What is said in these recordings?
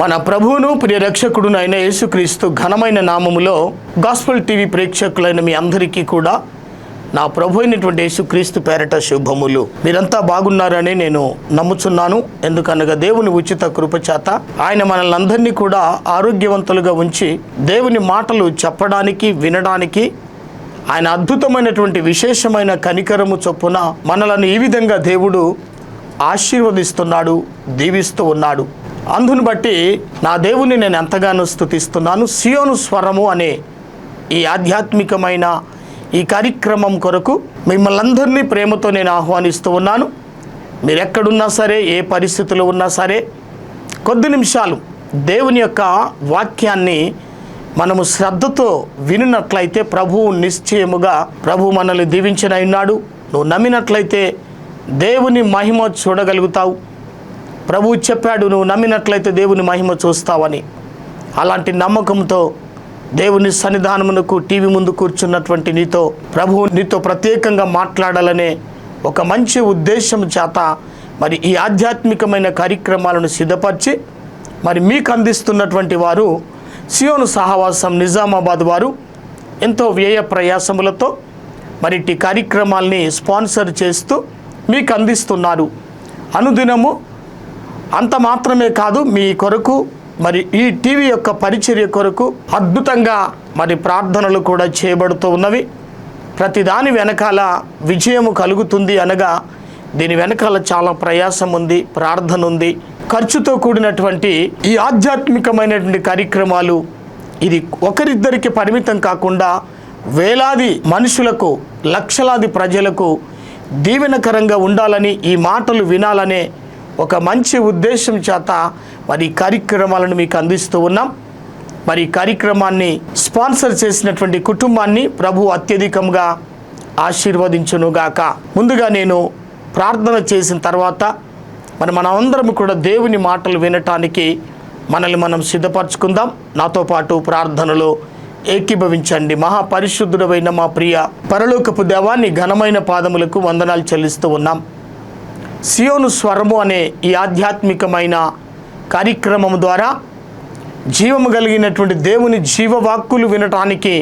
మన ప్రభువును ప్రియ రక్షకుడును అయిన యేసుక్రీస్తు ఘనమైన నామములో గాస్పెల్ టీవీ ప్రేక్షకులైన మీ అందరికీ కూడా నా ప్రభు అయినటువంటి యేసుక్రీస్తు పేరట శుభములు. మీరంతా బాగున్నారని నేను నమ్ముచున్నాను. ఎందుకనగా దేవుని ఉచిత కృపచేత ఆయన మనల్ని అందరినీ కూడా ఆరోగ్యవంతులుగా ఉంచి దేవుని మాటలు చెప్పడానికి వినడానికి ఆయన అద్భుతమైనటువంటి విశేషమైన కనికరము చొప్పున మనలను ఈ విధంగా దేవుడు ఆశీర్వదిస్తున్నాడు, దీవిస్తూ ఉన్నాడు. అందును బట్టి నా దేవుని నేను ఎంతగానో స్తుతిస్తున్నాను. సియోను స్వరము అనే ఈ ఆధ్యాత్మికమైన ఈ కార్యక్రమం కొరకు మిమ్మల్ని అందరినీ ప్రేమతో నేను ఆహ్వానిస్తూ ఉన్నాను. మీరు ఎక్కడున్నా సరే, ఏ పరిస్థితిలో ఉన్నా సరే, కొద్ది నిమిషాలు దేవుని యొక్క వాక్యాన్ని మనము శ్రద్ధతో వినినట్లయితే ప్రభువు నిశ్చయముగా ప్రభువు మనల్ని దీవించిన ఉన్నాడు. నువ్వు నమ్మినట్లయితే దేవుని మహిమ చూడగలుగుతావు. ప్రభువు చెప్పాడు, నువ్వు నమ్మినట్లయితే దేవుని మహిమ చూస్తావని. అలాంటి నమ్మకంతో దేవుని సన్నిధానమునకు టీవీ ముందు కూర్చున్నటువంటి నీతో ప్రభువు నీతో ప్రత్యేకంగా మాట్లాడాలనే ఒక మంచి ఉద్దేశం చేత మరి ఈ ఆధ్యాత్మికమైన కార్యక్రమాలను సిద్ధపరిచి మరి మీకు అందిస్తున్నటువంటి వారు సియోను సహవాసం నిజామాబాద్ వారు ఎంతో వ్యయ ప్రయాసములతో మరి ఈ కార్యక్రమాల్ని స్పాన్సర్ చేస్తూ మీకు అందిస్తున్నారు. అనుదినము అంత మాత్రమే కాదు, మీ కొరకు మరి ఈ టీవీ యొక్క పరిచర్య కొరకు అద్భుతంగా మరి ప్రార్థనలు కూడా చేయబడుతూ ఉన్నవి. ప్రతిదాని వెనకాల విజయము కలుగుతుంది అనగా దీని వెనకాల చాలా ప్రయాసం ఉంది, ప్రార్థన ఉంది, ఖర్చుతో కూడినటువంటి ఈ ఆధ్యాత్మికమైనటువంటి కార్యక్రమాలు ఇది ఒకరిద్దరికి పరిమితం కాకుండా వేలాది మనుషులకు, లక్షలాది ప్రజలకు దీవెనకరంగా ఉండాలని, ఈ మాటలు వినాలనే ఒక మంచి ఉద్దేశం చేత మరి ఈ కార్యక్రమాలను మీకు అందిస్తూ ఉన్నాం. మరి ఈ కార్యక్రమాన్ని స్పాన్సర్ చేసినటువంటి కుటుంబాన్ని ప్రభు అత్యధికంగా ఆశీర్వదించునుగాక. ముందుగా నేను ప్రార్థన చేసిన తర్వాత మనమందరం కూడా దేవుని మాటలు వినటానికి మనల్ని మనం సిద్ధపరచుకుందాం. నాతో పాటు ప్రార్థనలో ఏకీభవించండి. మహాపరిశుద్ధుడైన మా ప్రియ పరలోకపు దేవాన్ని ఘనమైన పాదములకు వందనాలు చెల్లిస్తూ ఉన్నాం. సియోను స్వరము అనే ఈ ఆధ్యాత్మికమైన కార్యక్రమం ద్వారా జీవము కలిగినటువంటి దేవుని జీవవాక్కులు వినటానికి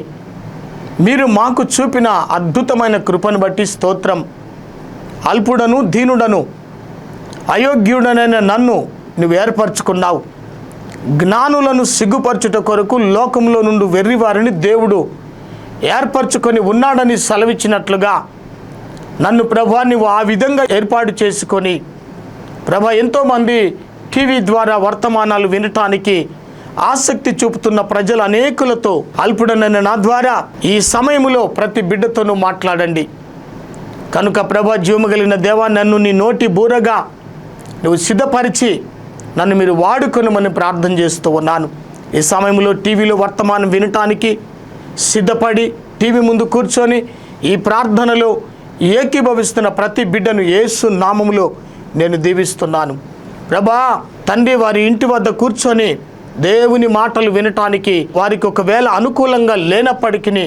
మీరు మాకు చూపిన అద్భుతమైన కృపను బట్టి స్తోత్రం. అల్పుడను, దీనుడను, అయోగ్యుడనైన నన్ను నువ్వు ఏర్పరచుకున్నావు. జ్ఞానులను సిగ్గుపరచుట కొరకు లోకంలో నుండి వెర్రివారిని దేవుడు ఏర్పరచుకొని ఉన్నాడని సెలవిచ్చినట్లుగా నన్ను ప్రభా నువ్వు ఆ విధంగా ఏర్పాటు చేసుకొని ప్రభా ఎంతోమంది టీవీ ద్వారా వర్తమానాలు వినటానికి ఆసక్తి చూపుతున్న ప్రజలు అనేకులతో అల్పుడనైన నా ద్వారా ఈ సమయంలో ప్రతి బిడ్డతోనూ మాట్లాడండి. కనుక ప్రభా జీవము కలిగిన దేవా, నన్ను నీ నోటి బూరగా నువ్వు సిద్ధపరిచి నన్ను మీరు వాడుకొనమని ప్రార్థన చేస్తూ ఉన్నాను. ఈ సమయంలో టీవీలో వర్తమానం వినటానికి సిద్ధపడి టీవీ ముందు కూర్చొని ఈ ప్రార్థనలో ఏకీభవిస్తున్న ప్రతి బిడ్డను యేసు నామములో నేను దీవిస్తున్నాను. ప్రభా తండ్రి, వారి ఇంటి వద్ద కూర్చొని దేవుని మాటలు వినటానికి వారికి ఒకవేళ అనుకూలంగా లేనప్పటికీ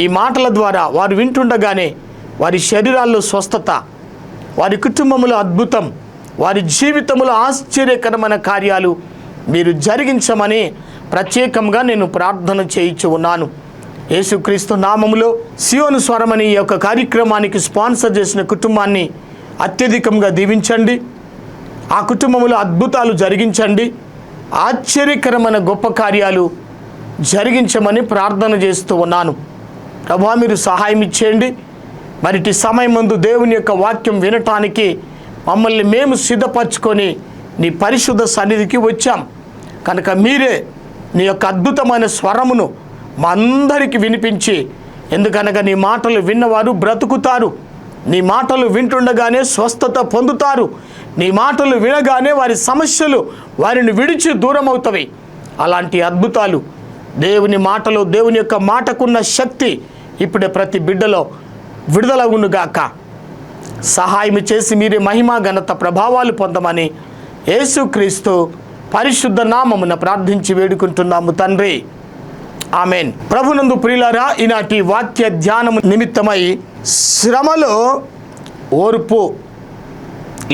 ఈ మాటల ద్వారా వారు వింటుండగానే వారి శరీరాల్లో స్వస్థత, వారి కుటుంబంలో అద్భుతం, వారి జీవితంలో ఆశ్చర్యకరమైన కార్యాలు మీరు జరిగించమని ప్రత్యేకంగా నేను ప్రార్థన చేయించు ఉన్నాను. యేసుక్రీస్తు నామములో సియోను స్వరమని ఈ యొక్క కార్యక్రమానికి స్పాన్సర్ చేసిన కుటుంబాన్ని అత్యధికంగా దీవించండి. ఆ కుటుంబంలో అద్భుతాలు జరిగించండి. ఆశ్చర్యకరమైన గొప్ప కార్యాలు జరిగించమని ప్రార్థన చేస్తూ ఉన్నాను. ప్రభా మీరు సహాయం ఇచ్చేయండి. మరిటి సమయం ముందు దేవుని యొక్క వాక్యం వినటానికి మమ్మల్ని మేము సిద్ధపరచుకొని నీ పరిశుద్ధ సన్నిధికి వచ్చాం. కనుక మీరే నీ యొక్క అద్భుతమైన స్వరమును మా అందరికీ వినిపించి, ఎందుకనగా నీ మాటలు విన్నవారు బ్రతుకుతారు, నీ మాటలు వింటుండగానే స్వస్థత పొందుతారు, నీ మాటలు వినగానే వారి సమస్యలు వారిని విడిచి దూరం అవుతాయి. అలాంటి అద్భుతాలు దేవుని మాటలు, దేవుని యొక్క మాటకున్న శక్తి ఇప్పుడే ప్రతి బిడ్డలో విడుదలగునుగాక. సహాయం చేసి మీరే మహిమ, ఘనత, ప్రభావాలు పొందమని యేసుక్రీస్తు పరిశుద్ధ నామమున ప్రార్థించి వేడుకుంటున్నాము తండ్రి, ఆమెన్. ప్రభునందు ప్రియులారా, ఈనాటి వాక్య ధ్యానము నిమిత్తమై శ్రమలో ఓర్పు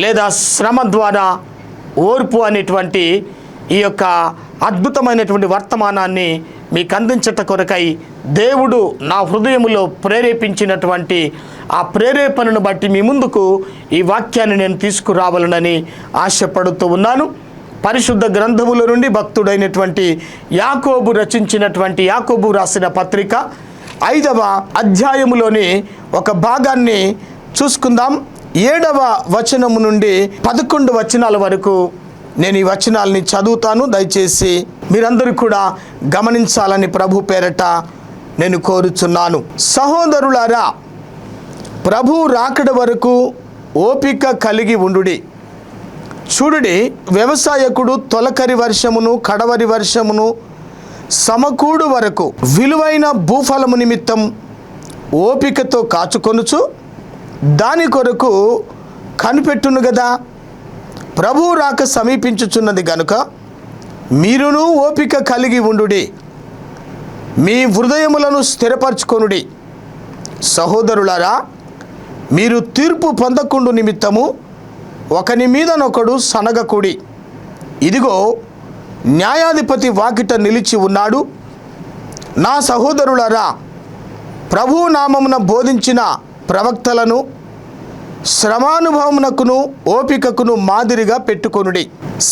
లేదా శ్రమ ద్వారా ఓర్పు అనేటువంటి ఈ యొక్క అద్భుతమైనటువంటి వర్తమానాన్ని మీకు అందించట కొరకై దేవుడు నా హృదయములో ప్రేరేపించినటువంటి ఆ ప్రేరేపణను బట్టి మీ ముందుకు ఈ వాక్యాన్ని నేను తీసుకురావాలనని ఆశపడుతూ ఉన్నాను. పరిశుద్ధ గ్రంథముల నుండి భక్తుడైనటువంటి యాకోబు రచించినటువంటి యాకోబు రాసిన పత్రిక 5వ అధ్యాయములోని ఒక భాగాన్ని చూసుకుందాం. 7వ వచనము నుండి 11 వచనాల వరకు నేను ఈ వచనాలని చదువుతాను. దయచేసి మీరందరూ కూడా గమనించాలని ప్రభు పేరట నేను కోరుచున్నాను. సహోదరులారా, ప్రభు రాకడ వరకు ఓపిక కలిగి ఉండుడి. చూడుడి, వ్యవసాయకుడు తొలకరి వర్షమును కడవరి వర్షమును సమకూడు వరకు విలువైన భూఫలము నిమిత్తం ఓపికతో కాచుకొనుచు దాని కొరకు కనిపెట్టును గదా. ప్రభు రాక సమీపించుచున్నది గనుక మీరును ఓపిక కలిగి ఉండుడి, మీ హృదయములను స్థిరపరచుకొనుడి. సహోదరులారా, మీరు తీర్పు పొందకుండు నిమిత్తము ఒకని మీదనొకడు సనగకుడి. ఇదిగో, న్యాయాధిపతి వాకిట నిలిచి ఉన్నాడు. నా సహోదరులారా, ప్రభు నామమున బోధించిన ప్రవక్తలను శ్రమానుభవమునకును ఓపికకును మాదిరిగా పెట్టుకొనుడి.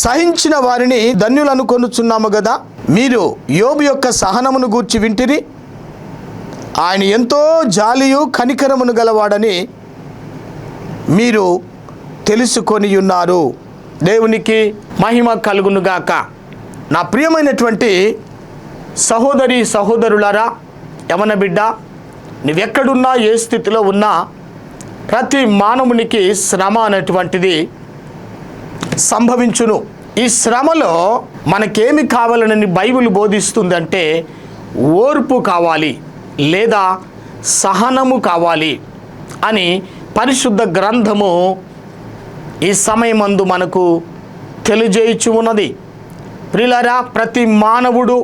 సహించిన వారిని ధన్యులను కొనుచున్నాము కదా. మీరు యోబు యొక్క సహనమును గూర్చి వింటిరి. ఆయన ఎంతో జాలియు కనికరమును గలవాడని మీరు తెలుసుకొని ఉన్నారు. దేవునికి మహిమ కలుగునుగాక. నా ప్రియమైనటువంటి సహోదరి సహోదరులారా, యవన బిడ్డ, నువ్వెక్కడున్నా ఏ స్థితిలో ఉన్నా ప్రతి మానవునికి శ్రమ అనేటువంటిది సంభవించును. ఈ శ్రమలో మనకేమి కావాలని బైబిల్ బోధిస్తుందంటే ఓర్పు కావాలి లేదా సహనము కావాలి అని పరిశుద్ధ గ్రంథము ఈ సమయమందు మనకు తెలియజేయచ్చు ఉన్నది. ప్రియులారా, ప్రతి మానవుడు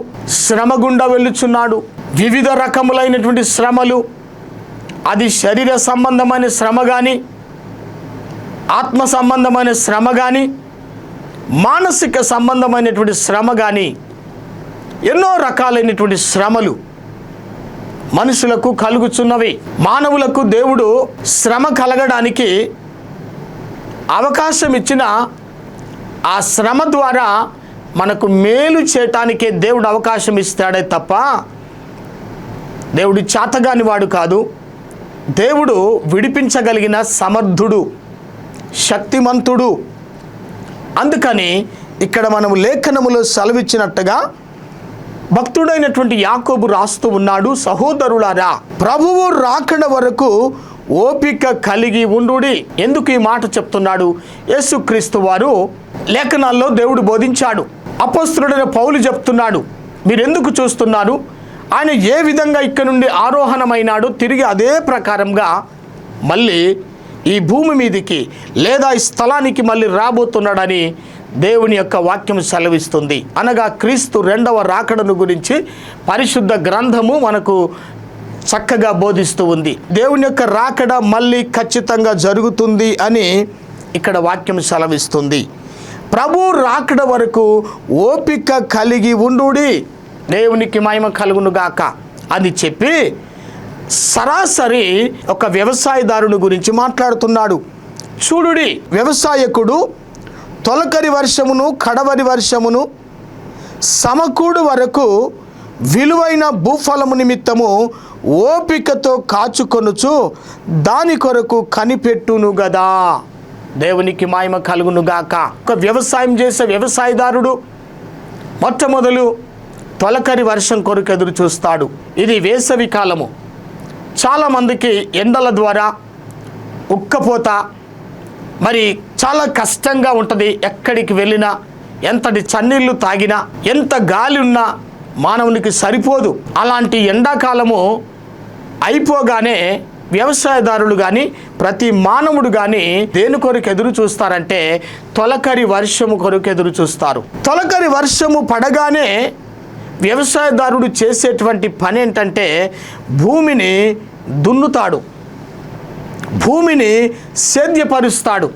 శ్రమ గుండా వెళ్ళుచున్నాడు. వివిధ రకములైనటువంటి శ్రమలు, అది శరీర సంబంధమైన శ్రమ కానీ, ఆత్మ సంబంధమైన శ్రమ కానీ, మానసిక సంబంధమైనటువంటి శ్రమ కానీ, ఎన్నో రకాలైనటువంటి శ్రమలు మనుషులకు కలుగుచున్నవి. మానవులకు దేవుడు శ్రమ కలగడానికి అవకాశం ఇచ్చిన ఆ శ్రమ ద్వారా మనకు మేలు చేయటానికే దేవుడు అవకాశం ఇస్తాడే తప్ప దేవుడు చాతగాని వాడు కాదు. దేవుడు విడిపించగలిగిన సమర్థుడు, శక్తిమంతుడు. అందుకని ఇక్కడ మనం లేఖనములో సెలవిచ్చినట్టుగా భక్తుడైనటువంటి యాకోబు రాస్తూ ఉన్నాడు, సహోదరులారా, ప్రభువు రాకడ వరకు ఓపిక కలిగి ఉండుడి. ఎందుకు ఈ మాట చెప్తున్నాడు? యేసుక్రీస్తు వారు లేఖనాల్లో దేవుడు బోధించాడు. అపోస్తలుడైన పౌలు చెప్తున్నాడు, మీరెందుకు చూస్తున్నారు? ఆయన ఏ విధంగా ఇక్కడ నుండి ఆరోహణమైనాడు, తిరిగి అదే ప్రకారంగా మళ్ళీ ఈ భూమి మీదికి లేదా ఈ స్థలానికి మళ్ళీ రాబోతున్నాడని దేవుని యొక్క వాక్యం సెలవిస్తుంది. అనగా క్రీస్తు రెండవ రాకడను గురించి పరిశుద్ధ గ్రంథము మనకు చక్కగా బోధిస్తూ ఉంది. దేవుని యొక్క రాకడ మళ్ళీ ఖచ్చితంగా జరుగుతుంది అని ఇక్కడ వాక్యం సెలవిస్తుంది. ప్రభు రాకడ వరకు ఓపిక కలిగి ఉండుడి. దేవునికి మహిమ కలుగునుగాక అని చెప్పి సరాసరి ఒక వ్యవసాయదారుని గురించి మాట్లాడుతున్నాడు. చూడుడి, వ్యవసాయకుడు తొలకరి వర్షమును కడవరి వర్షమును సమకూడు వరకు విలువైన భూఫలము నిమిత్తము ఓపికతో కాచుకొనుచు దాని కొరకు కనిపెట్టును గదా. దేవునికి మహిమ కలుగునుగాక. ఒక వ్యవసాయం చేసే వ్యవసాయదారుడు మొట్టమొదలు తొలకరి వర్షం కొరకు ఎదురు చూస్తాడు. ఇది వేసవి కాలము. చాలామందికి ఎండల ద్వారా ఉక్కపోత, మరి చాలా కష్టంగా ఉంటుంది. ఎక్కడికి వెళ్ళినా, ఎంతటి చన్నీళ్ళు తాగినా, ఎంత గాలి ఉన్నా మానవునికి సరిపోదు. అలాంటి ఎండాకాలము అయిపోగానే వ్యవసాయదారులు కానీ ప్రతి మానవుడు కానీ దేని కొరకు ఎదురు చూస్తారంటే తొలకరి వర్షము కొరకు ఎదురు చూస్తారు. తొలకరి వర్షము పడగానే వ్యవసాయదారుడు చేసేటువంటి పని ఏంటంటే భూమిని దున్నుతాడు, భూమిని సేద్యపరుస్తాడు.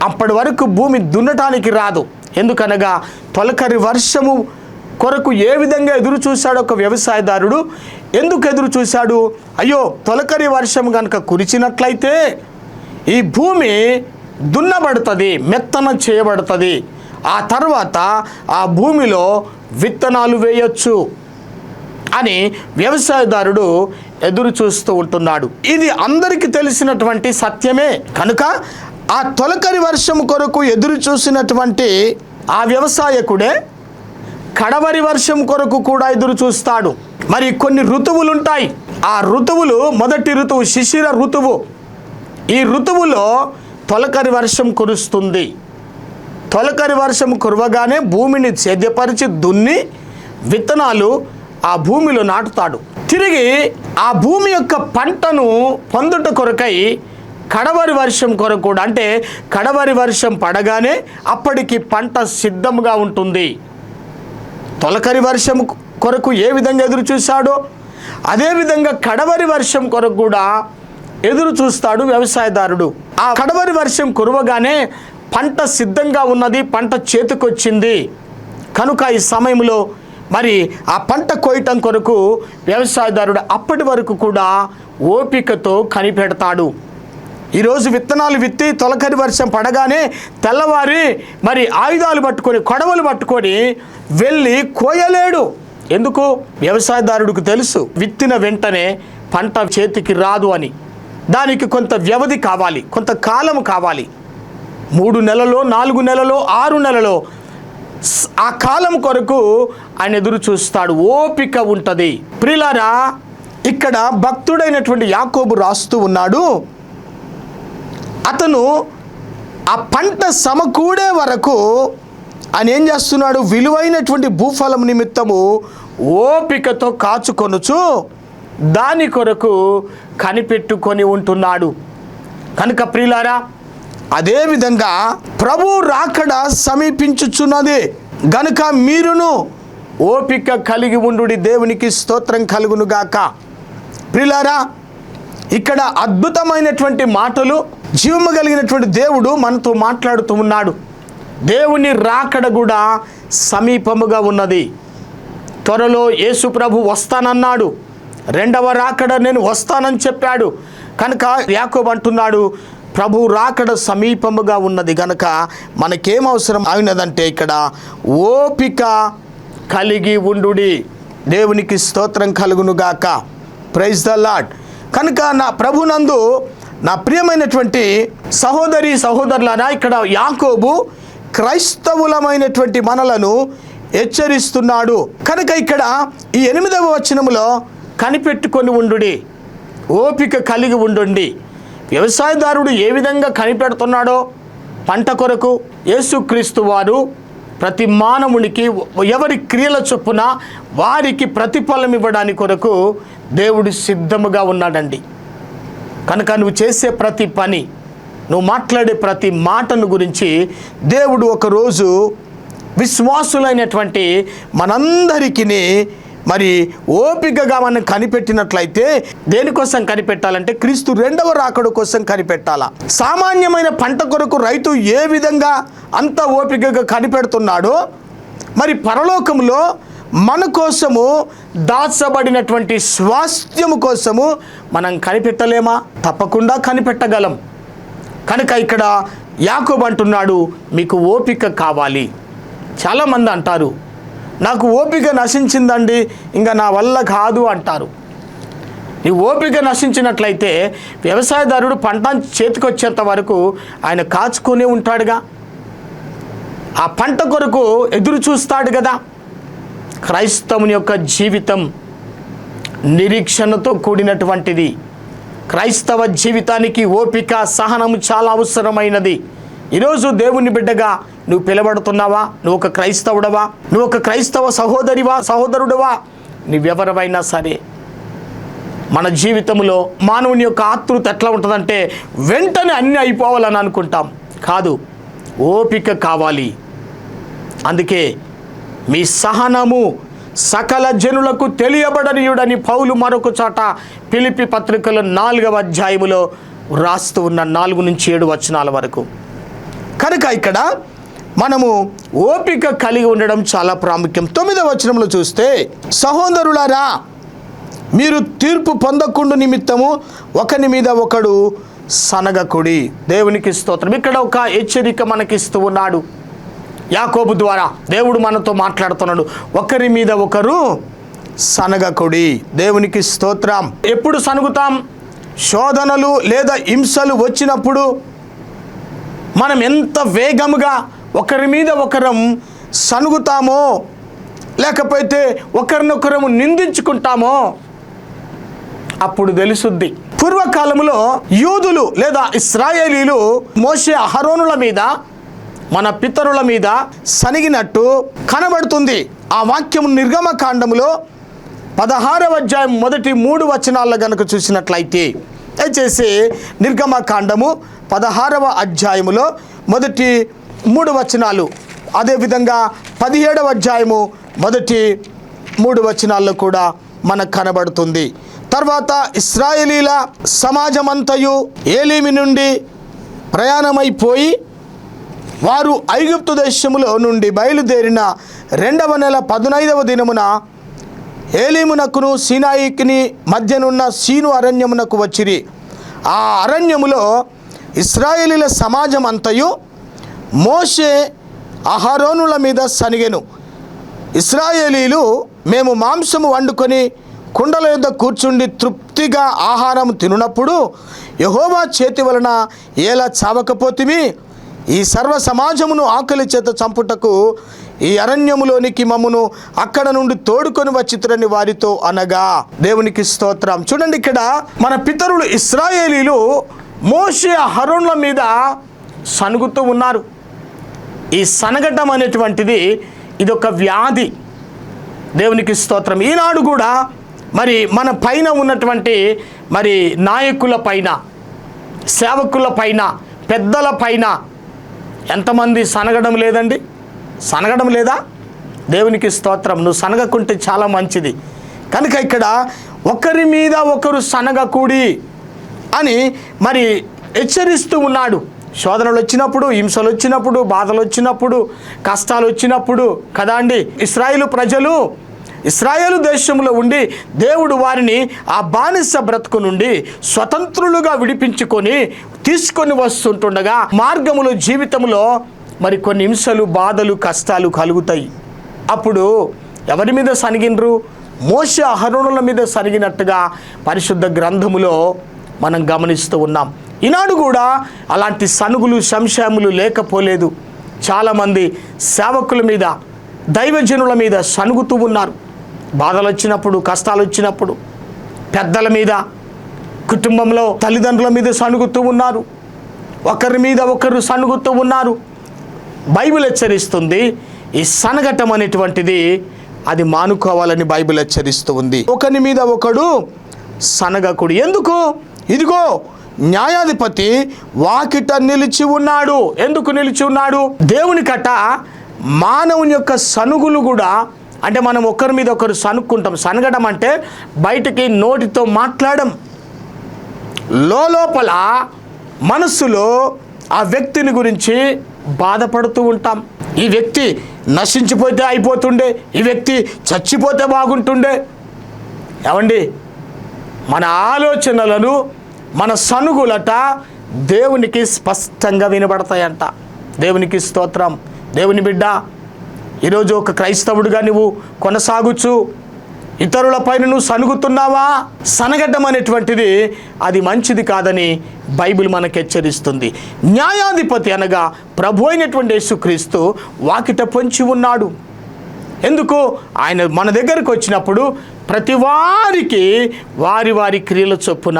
అప్పటి వరకు భూమి దున్నటానికి రాదు. ఎందుకనగా తొలకరి వర్షము కొరకు ఏ విధంగా ఎదురు చూశాడు ఒక వ్యవసాయదారుడు, ఎందుకు ఎదురు చూశాడు? అయ్యో, తొలకరి వర్షం కనుక కురిచినట్లయితే ఈ భూమి దున్నబడుతుంది, మెత్తన చేయబడుతుంది, ఆ తర్వాత ఆ భూమిలో విత్తనాలు వేయొచ్చు అని వ్యవసాయదారుడు ఎదురు చూస్తూ ఉంటున్నాడు. ఇది అందరికీ తెలిసినటువంటి సత్యమే. కనుక ఆ తొలకరి వర్షం కొరకు ఎదురు చూసినటువంటి ఆ వ్యవసాయకుడే కడవరి వర్షం కొరకు కూడా ఎదురు చూస్తాడు. మరి కొన్ని ఋతువులు ఉంటాయి. ఆ ఋతువులు, మొదటి ఋతువు శిశిర ఋతువు. ఈ ఋతువులో తొలకరి వర్షం కురుస్తుంది. తొలకరి వర్షం కురవగానే భూమిని సేద్యపరిచి దున్ని విత్తనాలు ఆ భూమిలో నాటుతాడు. తిరిగి ఆ భూమి యొక్క పంటను పొందుట కొరకై కడవరి వర్షం కొరకు కూడా, అంటే కడవరి వర్షం పడగానే అప్పటికి పంట సిద్ధంగా ఉంటుంది. తొలకరి వర్షం కొరకు ఏ విధంగా ఎదురు చూశాడో అదేవిధంగా కడవరి వర్షం కొరకు కూడా ఎదురు చూస్తాడు వ్యవసాయదారుడు. ఆ కడవరి వర్షం కురవగానే పంట సిద్ధంగా ఉన్నది, పంట చేతికొచ్చింది కనుక ఈ సమయంలో మరి ఆ పంట కోయటం కొరకు వ్యవసాయదారుడు అప్పటి వరకు కూడా ఓపికతో కనిపెడతాడు. ఈరోజు విత్తనాలు విత్తి తొలకరి వర్షం పడగానే తెల్లవారి మరి ఆయుధాలు పట్టుకొని, కొడవలు పట్టుకొని వెళ్ళి కోయలేడు. ఎందుకు? వ్యవసాయదారుడికి తెలుసు విత్తిన వెంటనే పంట చేతికి రాదు అని. దానికి కొంత వ్యవధి కావాలి, కొంత కాలం కావాలి. 3 నెలలో, 4 నెలలో, 6 నెలలో ఆ కాలం కొరకు ఆయన ఎదురు చూస్తాడు. ఓపిక ఉంటుంది. ప్రియులారా, ఇక్కడ భక్తుడైనటువంటి యాకోబు రాస్తూ ఉన్నాడు, అతను ఆ పంట సమకూడే వరకు ఆయన ఏం చేస్తున్నాడు? విలువైనటువంటి భూఫలం నిమిత్తము ఓపికతో కాచుకొనుచు దాని కొరకు కనిపెట్టుకొని ఉంటున్నాడు. కనుక ప్రియులారా, అదేవిధంగా ప్రభు రాకడ సమీపించుచున్నది గనుక మీరును ఓపిక కలిగి ఉండుడి. దేవునికి స్తోత్రం కలుగునుగాక. ప్రియులారా, ఇక్కడ అద్భుతమైనటువంటి మాటలు, జీవము కలిగినటువంటి దేవుడు మనతో మాట్లాడుతూ ఉన్నాడు. దేవుని రాకడ కూడా సమీపముగా ఉన్నది. త్వరలో యేసు ప్రభు వస్తానన్నాడు. 2వ రాకడ నేను వస్తానని చెప్పాడు. కనుక యాకోబు అంటున్నాడు, ప్రభు రాకడ సమీపముగా ఉన్నది గనక మనకేం అవసరం అయినదంటే ఇక్కడ ఓపిక కలిగి ఉండుడి. దేవునికి స్తోత్రం కలుగునుగాక. Praise the Lord. కనుక నా ప్రభునందు నా ప్రియమైనటువంటి సహోదరి సహోదరులారా, ఇక్కడ యాకోబు క్రైస్తవులమైనటువంటి మనలను హెచ్చరిస్తున్నాడు. కనుక ఇక్కడ ఈ 8వ వచనములో కనిపెట్టుకొని ఉండుడి, ఓపిక కలిగి ఉండండి. వ్యవసాయదారుడు ఏ విధంగా కనిపెడుతున్నాడో పంట కొరకు, యేసుక్రీస్తు వారు ప్రతి మానవునికి ఎవరి క్రియల చొప్పున వారికి ప్రతిఫలం ఇవ్వడానికి కొరకు దేవుడు సిద్ధముగా ఉన్నాడండి. కనుక నువ్వు చేసే ప్రతి పని, నువ్వు మాట్లాడే ప్రతి మాటను గురించి దేవుడు ఒకరోజు విశ్వాసులైనటువంటి మనందరికీ మరి ఓపికగా మనం కనిపెట్టినట్లయితే, దేనికోసం కనిపెట్టాలంటే క్రీస్తు 2వ రాకడ కోసం కనిపెట్టాలా. సామాన్యమైన పంట కొరకు రైతు ఏ విధంగా అంత ఓపికగా కనిపెడుతున్నాడో, మరి పరలోకంలో మన కోసము దాచబడినటువంటి స్వాస్థ్యము కోసము మనం కనిపెట్టలేమా? తప్పకుండా కనిపెట్టగలం. కనుక ఇక్కడ యాకోబు అంటున్నాడు, మీకు ఓపిక కావాలి. చాలామంది అంటారు, నాకు ఓపిక నశించిందండి, ఇంకా నా వల్ల కాదు అంటారు. ఈ ఓపిక నశించినట్లయితే వ్యవసాయదారుడు పంట చేతికొచ్చేంత వరకు ఆయన కాచుకొని ఉంటాడుగా, ఆ పంట కొరకు ఎదురు చూస్తాడు కదా. క్రైస్తవుని యొక్క జీవితం నిరీక్షణతో కూడినటువంటిది. క్రైస్తవ జీవితానికి ఓపిక, సహనము చాలా అవసరమైనది. ఈరోజు దేవుని బిడ్డగా నువ్వు పిలబడుతున్నావా? నువ్వు ఒక క్రైస్తవుడవా? నువ్వు ఒక క్రైస్తవ సహోదరివా, సహోదరుడవా? నువ్వెవరవైనా సరే, మన జీవితంలో మానవుని యొక్క ఆతృత ఎట్లా ఉంటుందంటే వెంటనే అన్నీ అయిపోవాలని అనుకుంటాం. కాదు, ఓపిక కావాలి. అందుకే మీ సహనము సకల జనులకు తెలియబడనీయుడని పౌలు మరొక చోట ఫిలిప్పీ పత్రికలో 4వ అధ్యాయములో రాస్తూ ఉన్న 4 నుంచి 7 వచనాల వరకు. కనుక ఇక్కడ మనము ఓపిక కలిగి ఉండడం చాలా ప్రాముఖ్యం. 9వ వచనంలో చూస్తే, సహోదరులారా మీరు తీర్పు పొందకుండా నిమిత్తము ఒకని మీద ఒకడు సనగకుడి. దేవునికి స్తోత్రం. ఇక్కడ ఒక హెచ్చరిక మనకిస్తూ ఉన్నాడు. యాకోబు ద్వారా దేవుడు మనతో మాట్లాడుతున్నాడు. ఒకరి మీద ఒకరు సనగకుడి. దేవునికి స్తోత్రం. ఎప్పుడు సనుగుతాం? శోధనలు లేదా హింసలు వచ్చినప్పుడు మనం ఎంత వేగముగా ఒకరి మీద ఒకరం సనుగుతామో, లేకపోతే ఒకరినొకరము నిందించుకుంటామో అప్పుడు తెలుసుద్ది. పూర్వకాలంలో యూదులు లేదా ఇశ్రాయేలీలు మోషే అహరోనుల మీద, మన పితరుల మీద సనిగినట్టు కనబడుతుంది. ఆ వాక్యం నిర్గమకాండములో 16వ అధ్యాయం మొదటి 3 వచనాల్లో గనుక చూసినట్లయితే, దయచేసి నిర్గమకాండము 16వ అధ్యాయములో మొదటి 3 వచనాలు, అదేవిధంగా 17వ అధ్యాయము మొదటి 3 వచనాల్లో కూడా మనకు కనబడుతుంది. తర్వాత ఇశ్రాయేలీల సమాజమంతయు ఏలీమి నుండి ప్రయాణమైపోయి వారు ఐగుప్తు దేశములో నుండి బయలుదేరిన 2వ నెల 15వ దినమున ఏలీమునకును సీనాయికిని మధ్యనున్న సీను అరణ్యమునకు వచ్చిరి. ఆ అరణ్యములో ఇశ్రాయేలీల సమాజం అంతయు మోషే అహరోనుల మీద సనిగెను. ఇశ్రాయేలీలు, మేము మాంసము వండుకొని కుండల యొద్ద కూర్చుండి తృప్తిగా ఆహారం తినున్నప్పుడు యెహోవా చేతి వలన ఎలా చావకపోతిమి? ఈ సర్వ సమాజమును ఆకలి చేత చంపుటకు ఈ అరణ్యములోనికి మమ్మను అక్కడ నుండి తోడుకొని వచ్చితురని వారితో అనగా. దేవునికి స్తోత్రం. చూడండి, ఇక్కడ మన పితరులు ఇశ్రాయేలీలు మోషే అహరోనుల మీద సనుగుతూ ఉన్నారు. ఈ సనగటం అనేటువంటిది ఇదొక వ్యాధి. దేవునికి స్తోత్రం. ఈనాడు కూడా మరి మన పైన ఉన్నటువంటి మరి నాయకుల పైన, సేవకుల పైన, పెద్దల పైన ఎంతమంది సనగడం లేదండి? సనగడం లేదా? దేవునికి స్తోత్రం. నువ్వు సనగకుంటే చాలా మంచిది. కనుక ఇక్కడ ఒకరి మీద ఒకరు సనగకూడి అని మరి హెచ్చరిస్తూ ఉన్నాడు. శోధనలు వచ్చినప్పుడు, హింసలు వచ్చినప్పుడు, బాధలు వచ్చినప్పుడు, కష్టాలు వచ్చినప్పుడు కదా అండి, ఇశ్రాయేలు ప్రజలు ఇశ్రాయేలు దేశంలో ఉండి దేవుడు వారిని ఆ బానిస బ్రతుకు నుండి స్వతంత్రులుగా విడిపించుకొని తీసుకొని వస్తుంటుండగా మార్గములో, జీవితంలో మరి కొన్ని హింసలు, బాధలు, కష్టాలు కలుగుతాయి. అప్పుడు ఎవరి మీద సనిగినరు? మోషే అహరోనుల మీద సనిగినట్టుగా పరిశుద్ధ గ్రంథములో మనం గమనిస్తూ ఉన్నాం. ఈనాడు కూడా అలాంటి సనుగులు, సంశయములు లేకపోలేదు. చాలామంది సేవకుల మీద, దైవజనుల మీద సనుగుతూ ఉన్నారు. బాధలు వచ్చినప్పుడు, కష్టాలు వచ్చినప్పుడు పెద్దల మీద, కుటుంబంలో తల్లిదండ్రుల మీద సనుగుతూ ఉన్నారు. ఒకరి మీద ఒకరు సనుగుతూ ఉన్నారు. బైబిల్ హెచ్చరిస్తుంది, ఈ సనగటం అనేటువంటిది అది మానుకోవాలని బైబిల్ హెచ్చరిస్తూ ఉంది. ఒకరి మీద ఒకడు సనగకుడు. ఎందుకు? ఇదిగో న్యాయాధిపతి వాకిట నిలిచి ఉన్నాడు. ఎందుకు నిలిచి ఉన్నాడు? దేవునికట మానవుని యొక్క సనుగులు కూడా, అంటే మనం ఒకరి మీద ఒకరు సనుక్కుంటాం. సనగడం అంటే బయటికి నోటితో మాట్లాడడం, లోపల మనస్సులో ఆ వ్యక్తిని గురించి బాధపడుతూ ఉంటాం. ఈ వ్యక్తి నశించిపోతే అయిపోతుండే, ఈ వ్యక్తి చచ్చిపోతే బాగుంటుండే. ఏమండి, మన ఆలోచనలను, మన సనుగులట దేవునికి స్పష్టంగా వినబడతాయంట. దేవునికి స్తోత్రం. దేవుని బిడ్డ, ఈరోజు ఒక క్రైస్తవుడిగా నువ్వు కొనసాగుచు ఇతరులపైన నువ్వు సనుగుతున్నావా? సనగటం అనేటువంటిది అది మంచిది కాదని బైబిల్ మనకు హెచ్చరిస్తుంది. న్యాయాధిపతి అనగా ప్రభు అయినటువంటి యేసుక్రీస్తు వాకిట పొంచి ఉన్నాడు. ఎందుకు? ఆయన మన దగ్గరకు వచ్చినప్పుడు ప్రతి వారికి వారి వారి క్రియల చొప్పున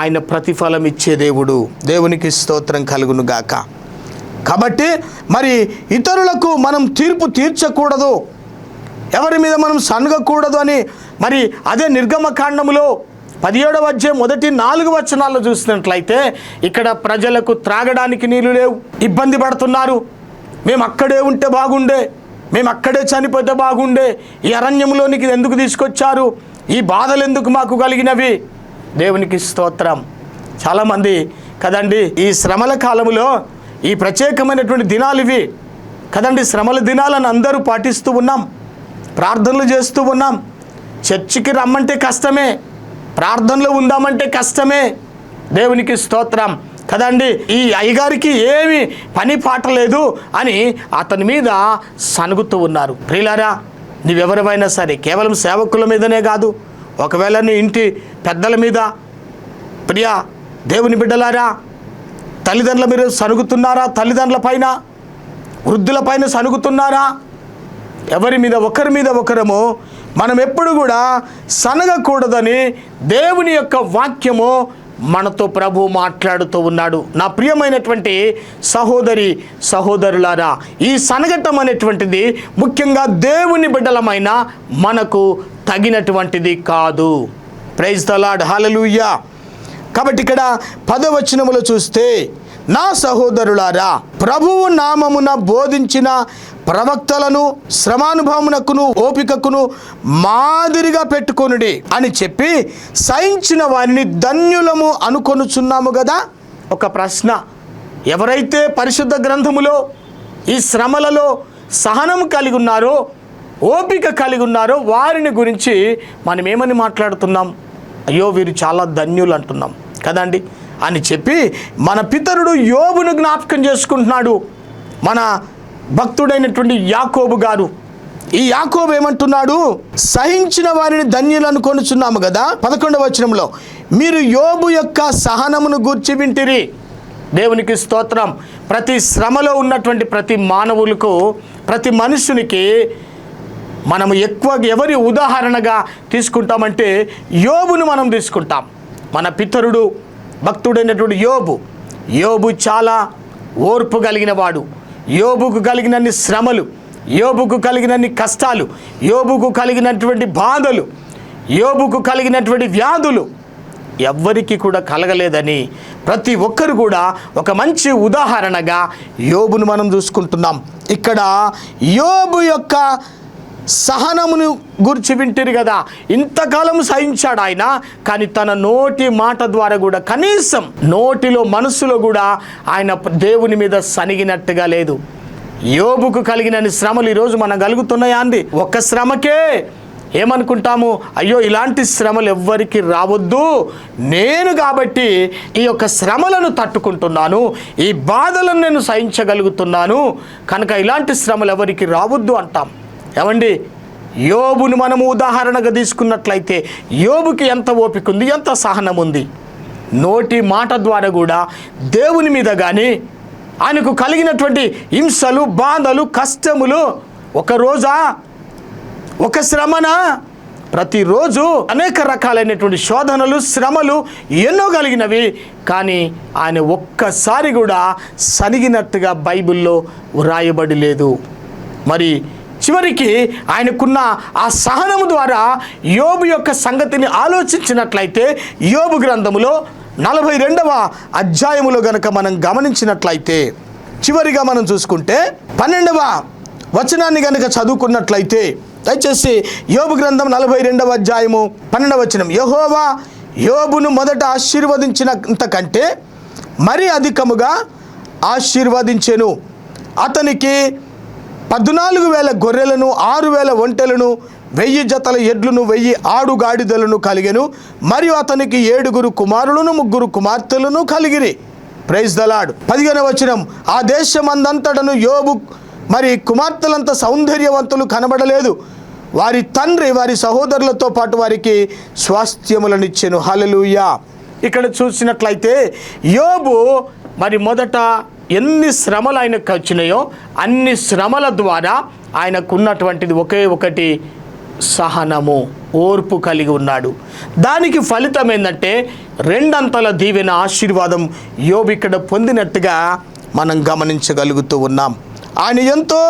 ఆయన ప్రతిఫలం ఇచ్చే దేవుడు. దేవునికి స్తోత్రం కలుగును గాక. కాబట్టి మరి ఇతరులకు మనం తీర్పు తీర్చకూడదు, ఎవరి మీద మనం సనగకూడదు అని మరి అదే నిర్గమకాండములో 17వ అధ్యాయం మొదటి 4 వచనాల్లో చూసినట్లయితే, ఇక్కడ ప్రజలకు త్రాగడానికి నీళ్లు లేవు, ఇబ్బంది పడుతున్నారు. మేము అక్కడే ఉంటే బాగుండే, మేము అక్కడే చనిపోతే బాగుండే, ఈ అరణ్యంలోనికి ఎందుకు తీసుకొచ్చారు, ఈ బాధలు ఎందుకు మాకు కలిగినవి? దేవునికి స్తోత్రం. చాలామంది కదండి, ఈ శ్రమల కాలములో ఈ ప్రత్యేకమైనటువంటి దినాలు ఇవి, కదండి. శ్రమల దినాలను అందరూ పాటిస్తూ ఉన్నాం, ప్రార్థనలు చేస్తూ ఉన్నాం. చర్చికి రమ్మంటే కష్టమే, ప్రార్థనలో ఉందామంటే కష్టమే. దేవునికి స్తోత్రం కదండి. ఈ అయ్యగారికి ఏమి పని పాట లేదు అని అతని మీద సనుగుతూ ఉన్నారు. ప్రియులారా, నీవెవరివైనా సరే, కేవలం సేవకుల మీదనే కాదు, ఒకవేళ నీ ఇంటి పెద్దల మీద, ప్రియా దేవుని బిడ్డలారా, తల్లిదండ్రుల మీద సనుగుతున్నారా? తల్లిదండ్రుల పైన, వృద్ధుల పైన సనుగుతున్నారా? ఎవరి మీద ఒకరి మీద ఒకరము మనం ఎప్పుడు కూడా సనగకూడదని దేవుని యొక్క వాక్యము మనతో ప్రభు మాట్లాడుతూ ఉన్నాడు. నా ప్రియమైనటువంటి సహోదరి సహోదరులారా, ఈ సనగటం అనేటువంటిది ముఖ్యంగా దేవుని బిడ్డలమైన మనకు తగినటువంటిది కాదు. ప్రైజ్ ద లార్డ్, హల్లెలూయా. కాబట్టి ఇక్కడ 10వ వచనములో చూస్తే, నా సహోదరులారా, ప్రభువు నామమున బోధించిన ప్రవక్తలను శ్రమానుభవమునకును ఓపికకును మాదిరిగా పెట్టుకొనుడి అని చెప్పి సహించిన వారిని ధన్యులము అనుకొనుచున్నాము కదా. ఒక ప్రశ్న, ఎవరైతే పరిశుద్ధ గ్రంథములో ఈ శ్రమలలో సహనం కలిగి ఉన్నారో, ఓపిక కలిగి ఉన్నారో వారిని గురించి మనం ఏమని మాట్లాడుతున్నాం? అయ్యో వీరు చాలా ధన్యులు అంటున్నాం కదండి అని చెప్పి మన పితరుడు యోబును జ్ఞాపకం చేసుకుంటున్నాడు మన భక్తుడైనటువంటి యాకోబు గారు. ఈ యాకోబు ఏమంటున్నాడు? సహించిన వారిని ధన్యులు అనుకొనుచున్నాము కదా. 11వ వచనంలో, మీరు యోబు యొక్క సహనమును గూర్చి వింటిరి. దేవునికి స్తోత్రం. ప్రతి శ్రమలో ఉన్నటువంటి ప్రతి మానవులకు, ప్రతి మనుషునికి మనము ఎక్కువ ఎవరి ఉదాహరణగా తీసుకుంటామంటే యోబును మనం తీసుకుంటాం. మన పితరుడు భక్తుడైనటువంటి యోబు చాలా ఓర్పు కలిగిన వాడు. యోబుకు కలిగినన్ని శ్రమలు, యోబుకు కలిగినన్ని కష్టాలు, యోబుకు కలిగినటువంటి బాధలు, యోబుకు కలిగినటువంటి వ్యాధులు ఎవ్వరికి కూడా కలగలేదని ప్రతి ఒక్కరు కూడా ఒక మంచి ఉదాహరణగా యోబును మనం చూసుకుంటున్నాం. ఇక్కడ యోబు యొక్క సహనమును గురించి వింటారు కదా. ఇంతకాలం సహించాడు ఆయన, కానీ తన నోటి మాట ద్వారా కూడా, కనీసం నోటిలో మనసులో కూడా ఆయన దేవుని మీద సనిగినట్టుగా లేదు. యోబుకు కలిగిన శ్రమలు ఈరోజు మనం కలుగుతున్నాయా అండి? ఒక్క శ్రమకే ఏమనుకుంటాము? అయ్యో ఇలాంటి శ్రమలు ఎవ్వరికి రావద్దు, నేను కాబట్టి ఈ యొక్క శ్రమలను తట్టుకుంటున్నాను, ఈ బాధలను నేను సహించగలుగుతున్నాను, కనుక ఇలాంటి శ్రమలు ఎవరికి రావద్దు అంటాం. ఏమండి, యోబును మనము ఉదాహరణగా తీసుకున్నట్లయితే యోబుకి ఎంత ఓపిక ఉంది, ఎంత సహనం ఉంది. నోటి మాట ద్వారా కూడా దేవుని మీద కానీ, ఆయనకు కలిగినటువంటి హింసలు, బాధలు, కష్టములు ఒక రోజా, ఒక శ్రమనా? ప్రతిరోజు అనేక రకాలైనటువంటి శోధనలు, శ్రమలు ఎన్నో కలిగినవి. కానీ ఆయన ఒక్కసారి కూడా సనిగినట్టుగా బైబిల్లో వ్రాయబడి లేదు. మరి చివరికి ఆయనకున్న ఆ సహనము ద్వారా యోబు యొక్క సంగతిని ఆలోచించినట్లయితే యోబు గ్రంథములో 42వ అధ్యాయములో గనక మనం గమనించినట్లయితే, చివరిగా మనం చూసుకుంటే 12వ వచనాన్ని గనక చదువుకున్నట్లయితే, దయచేసి యోబు గ్రంథం 42వ అధ్యాయము 12వ వచనం, యెహోవా యోబును మొదట ఆశీర్వదించినంతకంటే మరి అధికముగా ఆశీర్వదించెను. అతనికి 14,000 గొర్రెలను, 6,000 ఒంటెలను, 1000 జతల ఎడ్లను, 1000 ఆడుగాడిదలను కలిగెను. మరియు అతనికి 7 కుమారులను, 3 కుమార్తెలను కలిగిరి. Praise the lord. 15వ వచనం, ఆ దేశమందంతటను యోబు మరి కుమార్తెలంత సౌందర్యవంతులు కనబడలేదు. వారి తండ్రి వారి సహోదరులతో పాటు వారికి స్వాస్థ్యములనిచ్చెను. హల్లెలూయా. ఇక్కడ చూసినట్లయితే యోబు మరి మొదట ఎన్ని శ్రమలు ఆయనకు వచ్చినాయో అన్ని శ్రమల ద్వారా ఆయనకున్నటువంటిది ఒకే ఒకటి, సహనము, ఓర్పు కలిగి ఉన్నాడు. దానికి ఫలితం ఏంటంటే 2 అంతల దీవెన, ఆశీర్వాదం యోబు ఇక్కడ పొందినట్టుగా మనం గమనించగలుగుతూ ఉన్నాం. ఆయన ఎంతో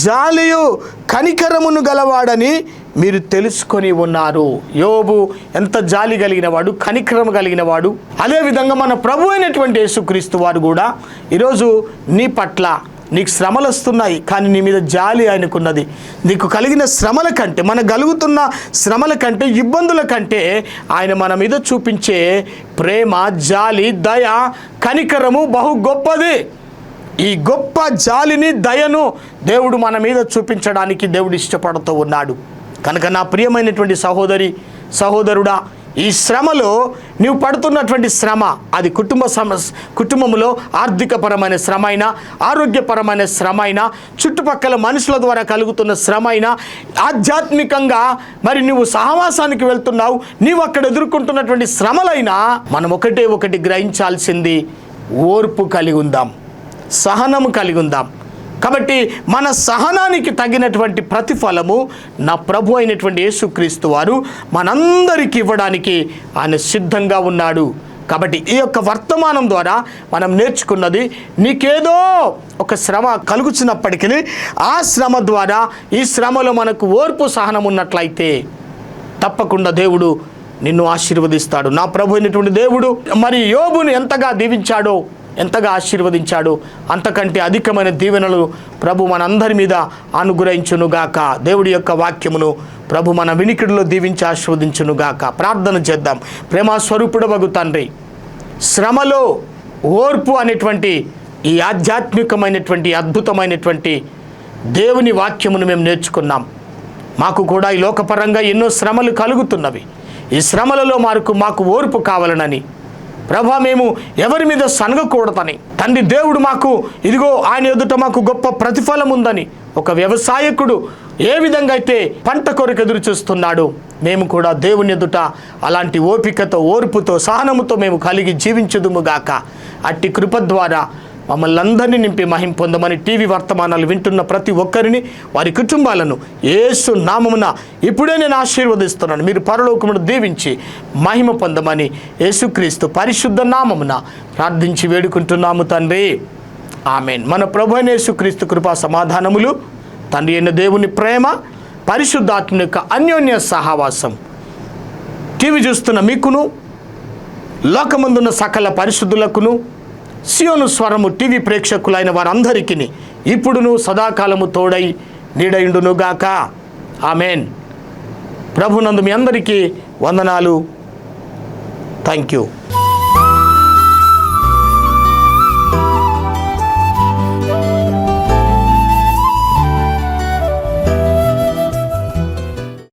జాలియు కనికరమును గలవాడని మీరు తెలుసుకొని ఉన్నారు. యోబు ఎంత జాలి కలిగిన వాడు, కనికరము కలిగిన వాడు. అదేవిధంగా మన ప్రభు అయినటువంటి యేసుక్రీస్తు వారు కూడా ఈరోజు నీ పట్ల, నీకు శ్రమలు వస్తున్నాయి కానీ నీ మీద జాలి ఆయనకున్నది. నీకు కలిగిన శ్రమల కంటే, మన కలుగుతున్న శ్రమల కంటే, ఇబ్బందుల కంటే ఆయన మన మీద చూపించే ప్రేమ, జాలి, దయ, కనికరము బహు గొప్పది. ఈ గొప్ప జాలిని, దయను దేవుడు మన మీద చూపించడానికి దేవుడు ఇష్టపడుతూ ఉన్నాడు. కనుక నా ప్రియమైనటువంటి సహోదరుడా, ఈ శ్రమలో నీవు పడుతున్నటువంటి శ్రమ, అది కుటుంబంలో ఆర్థికపరమైన శ్రమ అయినా, ఆరోగ్యపరమైన శ్రమ అయినా, చుట్టుపక్కల మనుషుల ద్వారా కలుగుతున్న శ్రమ అయినా, ఆధ్యాత్మికంగా మరి నువ్వు సహవాసానికి వెళ్తున్నావు, నీవు అక్కడ ఎదుర్కొంటున్నటువంటి శ్రమలైనా, మనం ఒకటి గ్రహించాల్సింది, ఓర్పు కలిగి ఉందాం, సహనము కలిగి ఉందాం. కాబట్టి మన సహనానికి తగినటువంటి ప్రతిఫలము నా ప్రభు అయినటువంటి యేసుక్రీస్తు వారు మనందరికీ ఇవ్వడానికి ఆయన సిద్ధంగా ఉన్నాడు. కాబట్టి ఈ యొక్క వర్తమానం ద్వారా మనం నేర్చుకున్నది, నీకేదో ఒక శ్రమ కలుగుతున్నప్పటికీ ఆ శ్రమ ద్వారా, ఈ శ్రమలో మనకు ఓర్పు సహనం ఉన్నట్లయితే తప్పకుండా దేవుడు నిన్ను ఆశీర్వదిస్తాడు. నా ప్రభు అయినటువంటి దేవుడు మరి యోబును ఎంతగా దీవించాడో, ఎంతగా ఆశీర్వదించాడు, అంతకంటే అధికమైన దీవెనలు ప్రభు మనందరి మీద అనుగ్రహించునుగాక. దేవుడి యొక్క వాక్యమును ప్రభు మన వినికిడిలో దీవించి ఆశీర్వదించునుగాక. ప్రార్థన చేద్దాం. ప్రేమ స్వరూపుడవగు తండ్రి, శ్రమలో ఓర్పు అనేటువంటి ఈ ఆధ్యాత్మికమైనటువంటి అద్భుతమైనటువంటి దేవుని వాక్యమును మేము నేర్చుకున్నాం. మాకు కూడా ఈ లోకపరంగా ఎన్నో శ్రమలు కలుగుతున్నవి. ఈ శ్రమలలో మాకు ఓర్పు కావాలనని ప్రభా, మేము ఎవరి మీద సనగకూడదని తండ్రి దేవుడు మాకు ఇదిగో ఆయన ఎదుట మాకు గొప్ప ప్రతిఫలం ఉందని, ఒక వ్యవసాయకుడు ఏ విధంగా అయితే పంట కొరకు ఎదురు చూస్తున్నాడు, మేము కూడా దేవుని ఎదుట అలాంటి ఓపికతో, ఓర్పుతో, సహనముతో మేము కలిగి జీవించుదుముగాక. అట్టి కృప ద్వారా మమ్మల్ని అందరినీ నింపి మహిమ పొందమని టీవీ వర్తమానాలు వింటున్న ప్రతి ఒక్కరిని, వారి కుటుంబాలను యేసు నామమున ఇప్పుడే నేను ఆశీర్వదిస్తున్నాను. మీరు పరలోకమును దీవించి మహిమ పొందమని యేసుక్రీస్తు పరిశుద్ధ నామమున ప్రార్థించి వేడుకుంటున్నాము తండ్రి. ఆమేన్. మన ప్రభు అయిన యేసుక్రీస్తు కృపా సమాధానములు, తండ్రి అయిన దేవుని ప్రేమ, పరిశుద్ధాత్మ యొక్క అన్యోన్య సహవాసం టీవీ చూస్తున్న మీకును, లోకమందున్న సకల పరిశుద్ధులకును, సియోను స్వరము టీవీ ప్రేక్షకులైన వారందరికీ ఇప్పుడును సదాకాలము తోడై నీడయుండునుగాక. ఆమేన్. ప్రభునందు మీ అందరికీ వందనాలు. Thank you.